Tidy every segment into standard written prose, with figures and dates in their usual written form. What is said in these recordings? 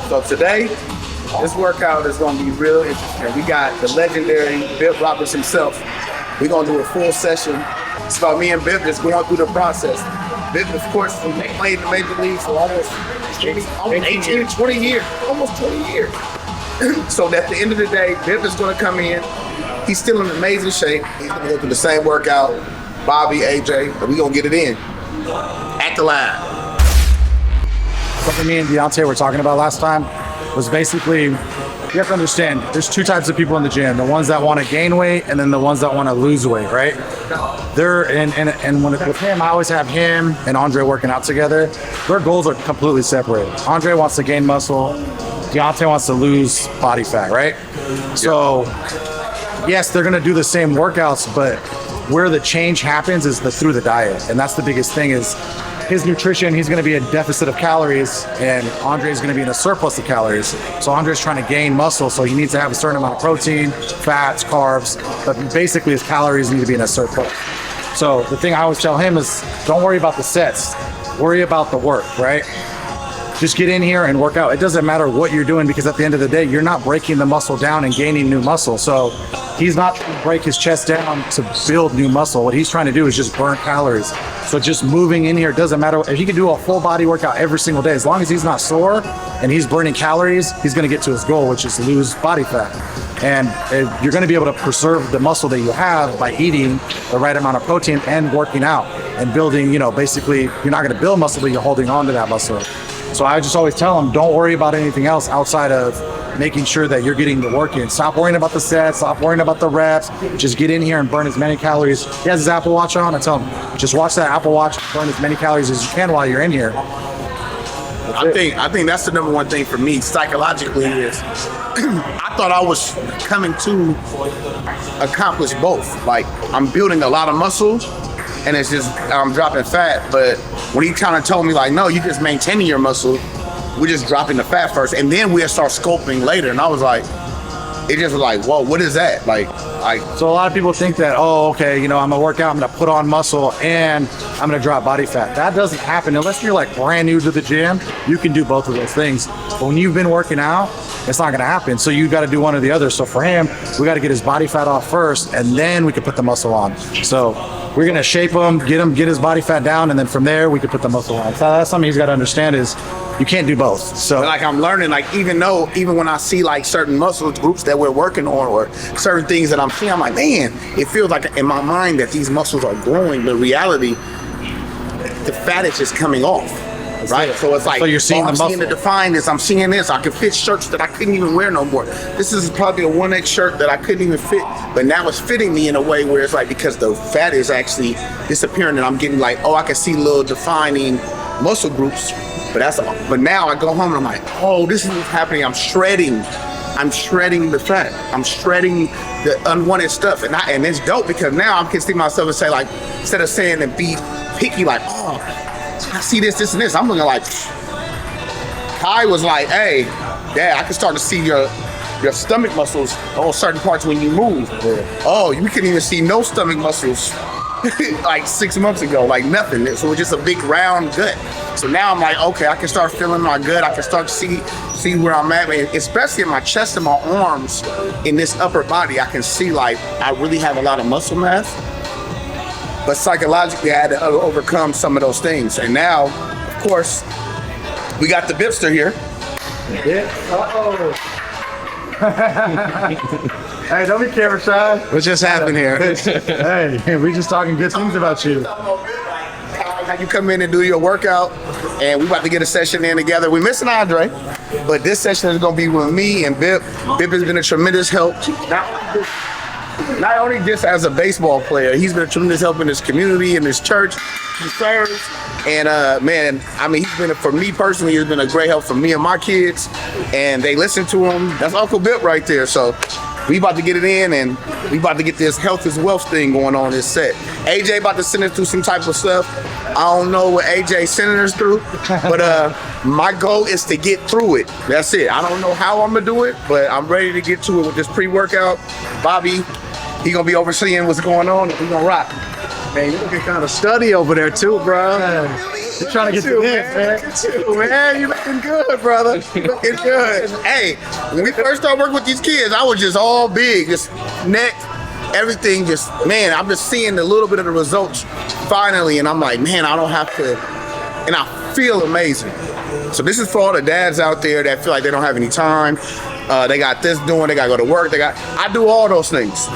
So today, this workout is going to be real interesting. We got the legendary Bip Roberts himself. We're going to do a full session. It's about me and Bip just going through the process. Bip, of course, played in the Major League for almost 18, 20 years. Almost 20 years. So at the end of the day, Bip is going to come in. He's still in amazing shape. He's going to go through the same workout. Bobby, AJ, and we're going to get it in. At the lab. Something me and Diaunte were talking about last time was basically, you have to understand, there's two types of people in the gym. The ones that want to gain weight and then the ones that want to lose weight, right? With him, I always have him and Andre working out together. Their goals are completely separated. Andre wants to gain muscle. Diaunte wants to lose body fat, right? So, yes, they're going to do the same workouts, but where the change happens is through the diet. And that's the biggest thing is his nutrition, he's going to be in deficit of calories, and Andre's going to be in a surplus of calories. So Andre's trying to gain muscle, so he needs to have a certain amount of protein, fats, carbs, but basically his calories need to be in a surplus. So the thing I always tell him is don't worry about the sets, worry about the work, right? Just get in here and work out. It doesn't matter what you're doing because at the end of the day, you're not breaking the muscle down and gaining new muscle. So he's not trying to break his chest down to build new muscle. What he's trying to do is just burn calories. So just moving in here, it doesn't matter. If he can do a full body workout every single day, as long as he's not sore and he's burning calories, he's going to get to his goal, which is to lose body fat. And you're going to be able to preserve the muscle that you have by eating the right amount of protein and working out and building, basically you're not going to build muscle, but you're holding on to that muscle. So I just always tell him, don't worry about anything else outside of making sure that you're getting the work in. Stop worrying about the sets, stop worrying about the reps. Just get in here and burn as many calories. He has his Apple Watch on. I tell him, just watch that Apple Watch, burn as many calories as you can while you're in here. I think that's the number one thing for me psychologically is I thought I was coming to accomplish both. Like I'm building a lot of muscle and it's just I'm dropping fat, but when he kind of told me like, no, you just maintaining your muscle, we're just dropping the fat first, and then we'll start sculpting later. And I was like, it just was like, whoa, what is that? So a lot of people think that, oh, okay, I'm gonna work out, I'm gonna put on muscle, and I'm gonna drop body fat. That doesn't happen unless you're like brand new to the gym. You can do both of those things, but when you've been working out, it's not gonna happen. So you got to do one or the other. So for him, we got to get his body fat off first, and then we can put the muscle on. So we're gonna shape him, get his body fat down, and then from there we can put the muscle on. So that's something he's got to understand is you can't do both. So like I'm learning, like even when I see like certain muscle groups that we're working on or certain things that I'm seeing, I'm like, man, it feels like in my mind that these muscles are growing. The reality, the fat is just coming off. Right, so it's like, so you're seeing the muscle. I'm seeing the define this. I'm seeing this. I can fit shirts that I couldn't even wear no more. This is probably a 1X shirt that I couldn't even fit, but now it's fitting me in a way where it's like because the fat is actually disappearing, and I'm getting like, oh, I can see little defining muscle groups. But now I go home and I'm like, oh, this is what's happening. I'm shredding the fat. I'm shredding the unwanted stuff, and it's dope because now I can see myself and say like, instead of saying and be picky like, oh, I see this, and this. I'm looking like, Kai was like, hey, Dad, I can start to see your stomach muscles on certain parts when you move. Yeah. Oh, you couldn't even see no stomach muscles like 6 months ago, like nothing. So it's just a big round gut. So now I'm like, okay, I can start feeling my gut. I can start to see where I'm at, especially in my chest and my arms, in this upper body. I can see like I really have a lot of muscle mass. But psychologically, I had to overcome some of those things. And now, of course, we got the Bipster here. Yeah. Hey, don't be camera shy. What's just happened here? Hey, we just talking good things about you. How you come in and do your workout, and we about to get a session in together. We're missing Andre, but this session is going to be with me and Bip. Bip has been a tremendous help. Not only just as a baseball player, he's been a tremendous help in his community, in his church he serves. And man, I mean, he's been, for me personally, he's been a great help for me and my kids. And they listen to him. That's Uncle Bip right there. So we about to get it in, and we about to get this health is wealth thing going on this set. AJ about to send us through some type of stuff. I don't know what AJ sending us through, but my goal is to get through it. That's it. I don't know how I'm gonna do it, but I'm ready to get to it with this pre-workout. Bobby, he gonna be overseeing what's going on, and we gonna rock. Man, you looking kind of study over there too, bro. You're trying to get to this, man. Look at you, man. You looking good, brother. You looking good. Hey, when we first started working with these kids, I was just all big, just neck, everything. Just man, I'm just seeing a little bit of the results finally, and I'm like, man, I don't have to, and I feel amazing. So this is for all the dads out there that feel like they don't have any time. They got this doing, they gotta go to work, I do all those things.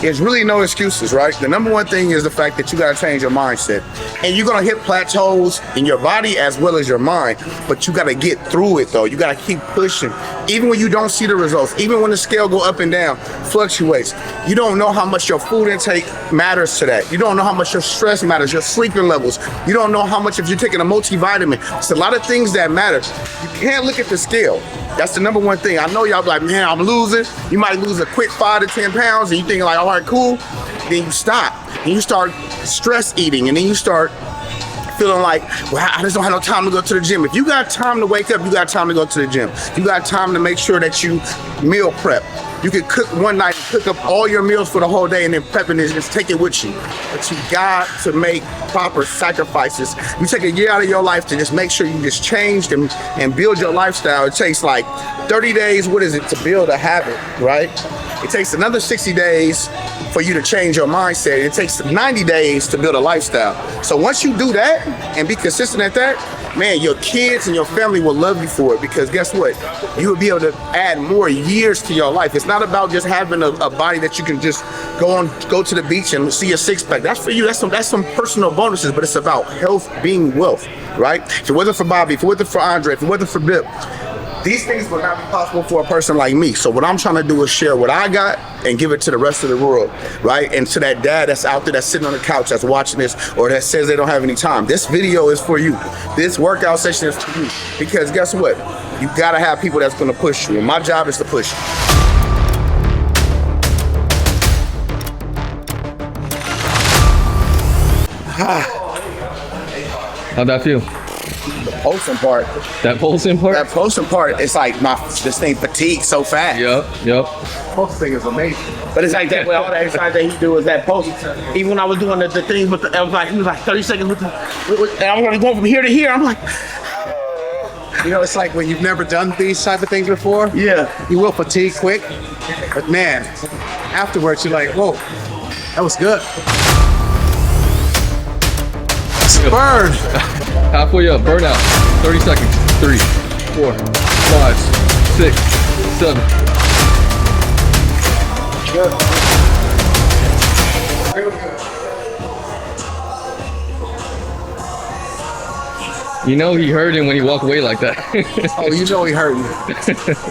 There's really no excuses, right? The number one thing is the fact that you gotta change your mindset. And you're gonna hit plateaus in your body as well as your mind, but you gotta get through it though. You gotta keep pushing. Even when you don't see the results, even when the scale go up and down, fluctuates. You don't know how much your food intake matters to that. You don't know how much your stress matters, your sleeping levels. You don't know how much if you're taking a multivitamin. It's a lot of things that matter. You can't look at the scale. That's the number one thing. I know y'all be like, man, I'm losing. You might lose a quick 5 to 10 pounds and you think like, all right, cool. Then you stop and you start stress eating and then you start feeling like, well, I just don't have no time to go to the gym. If you got time to wake up, you got time to go to the gym. You got time to make sure that you meal prep. You can cook one night, cook up all your meals for the whole day and then prep it and just take it with you. But you got to make proper sacrifices. You take a year out of your life to just make sure you just changed and build your lifestyle. It takes like 30 days, what is it, to build a habit, right? It takes another 60 days for you to change your mindset. It takes 90 days to build a lifestyle. So once you do that and be consistent at that, man, your kids and your family will love you for it because guess what? You will be able to add more years to your life. It's not about just having a body that you can just go to the beach and see a six-pack. That's for you. That's some personal bonuses, but it's about health being wealth, right? If it wasn't for Bobby, if it wasn't for Andre, if it wasn't for Bip, these things would not be possible for a person like me. So what I'm trying to do is share what I got and give it to the rest of the world, right? And to that dad that's out there that's sitting on the couch that's watching this or that says they don't have any time. This video is for you. This workout session is for you. Because guess what? You gotta have people that's gonna push you. And my job is to push you. How'd that feel? The pulsing part. That pulsing part? That pulsing part, it's like this thing fatigues so fast. Yep. Pulse thing is amazing. But it's like that way all the exercise that he do is that pulse. Even when I was doing the things with he was like 30 seconds with and I was going from here to here. I'm like, You know, it's like when you've never done these type of things before. yeah. You will fatigue quick, but man, afterwards you're like, whoa, that was good. Burn. Halfway up, burnout. 30 seconds. 3, 4, 5, 6, 7. You know he heard him when he walked away like that. Oh, you know he hurt me.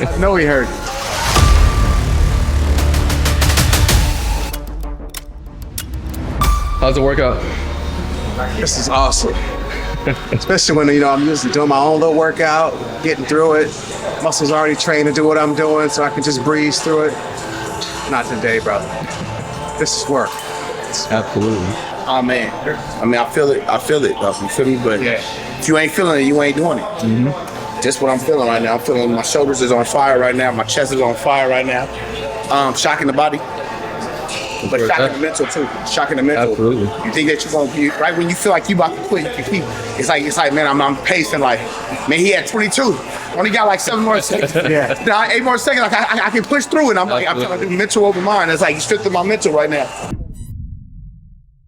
I know he hurt me. How's the workout? This is awesome. Especially when, you know, I'm used to doing my own little workout, getting through it. Muscles already trained to do what I'm doing, so I can just breeze through it. Not today, brother. This is work. Absolutely. Oh man. I mean, I feel it. You feel me? But Yeah. if you ain't feeling it, you ain't doing it. Mm-hmm. Just what I'm feeling right now. I'm feeling my shoulders is on fire right now. My chest is on fire right now. Shocking the body. But shocking the mental too. Shocking the mental. Absolutely. You think that you're gonna be right when you feel like you about to quit, you keep. It's like man, I'm pacing like, man, he had 22. Only got like 7 more seconds. Yeah. Now 8 more seconds. Like I can push through it. I'm trying to do mental over mind. It's like you stripping my mental right now.